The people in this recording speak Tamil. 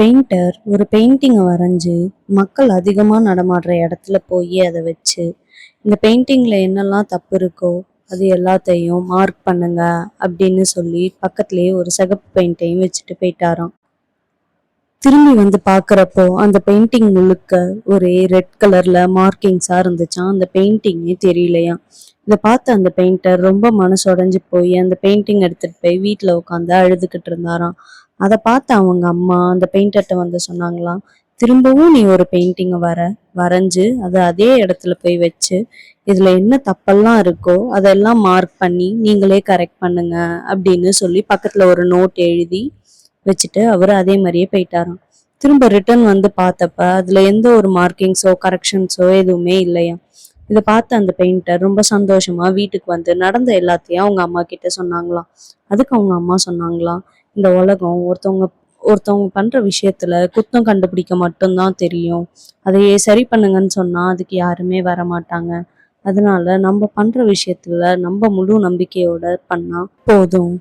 பெயிண்டர் ஒரு பெயிண்டிங்கை வரைஞ்சு மக்கள் அதிகமாக நடமாடுற இடத்துல போய் அதை வச்சு இந்த பெயிண்டிங்கில் என்னெல்லாம் தப்பு இருக்கோ அது எல்லாத்தையும் மார்க் பண்ணுங்க அப்படின்னு சொல்லி பக்கத்துலேயே ஒரு சிகப்பு பெயிண்டையும் வச்சுட்டு போயிட்டாராம். திரும்பி வந்து பார்க்குறப்போ அந்த பெயிண்டிங் முழுக்க ஒரே ரெட் கலரில் மார்க்கிங்ஸாக இருந்துச்சான். அந்த பெயிண்டிங்கே தெரியலையாம். இதை பார்த்து அந்த பெயிண்டர் ரொம்ப மனசுடைஞ்சு போய் அந்த பெயிண்டிங் எடுத்துகிட்டு போய் வீட்டில் உட்காந்து அழுதுகிட்டு இருந்தாராம். அதை பார்த்து அவங்க அம்மா அந்த பெயிண்டர்கிட்ட வந்து சொன்னாங்களாம், திரும்பவும் நீ ஒரு பெயிண்டிங்கை வரைஞ்சு அதை அதே இடத்துல போய் வச்சு இதில் என்ன தப்பெல்லாம் இருக்கோ அதெல்லாம் மார்க் பண்ணி நீங்களே கரெக்ட் பண்ணுங்க அப்படின்னு சொல்லி பக்கத்தில் ஒரு நோட் எழுதி வச்சுட்டு அவர் அதே மாதிரியே போயிட்டாராம். திரும்ப ரிட்டர்ன் வந்து பார்த்தப்ப அதில் எந்த ஒரு மார்க்கிங்ஸோ கரெக்ஷன்ஸோ எதுவுமே இல்லையா. இதை பார்த்து அந்த பெயிண்டர் ரொம்ப சந்தோஷமா வீட்டுக்கு வந்து நடந்த எல்லாத்தையும் அவங்க அம்மா கிட்ட சொன்னாங்களாம். அதுக்கு அவங்க அம்மா சொன்னாங்களாம், இந்த உலகம் ஒருத்தவங்க ஒருத்தவங்க பண்ற விஷயத்துல குத்தம் கண்டுபிடிக்க மட்டும்தான் தெரியும். அதையே சரி பண்ணுங்கன்னு சொன்னா அதுக்கு யாருமே வர மாட்டாங்க. அதனால நம்ம பண்ற விஷயத்துல நம்ம முழு நம்பிக்கையோட பண்ணா போதும்.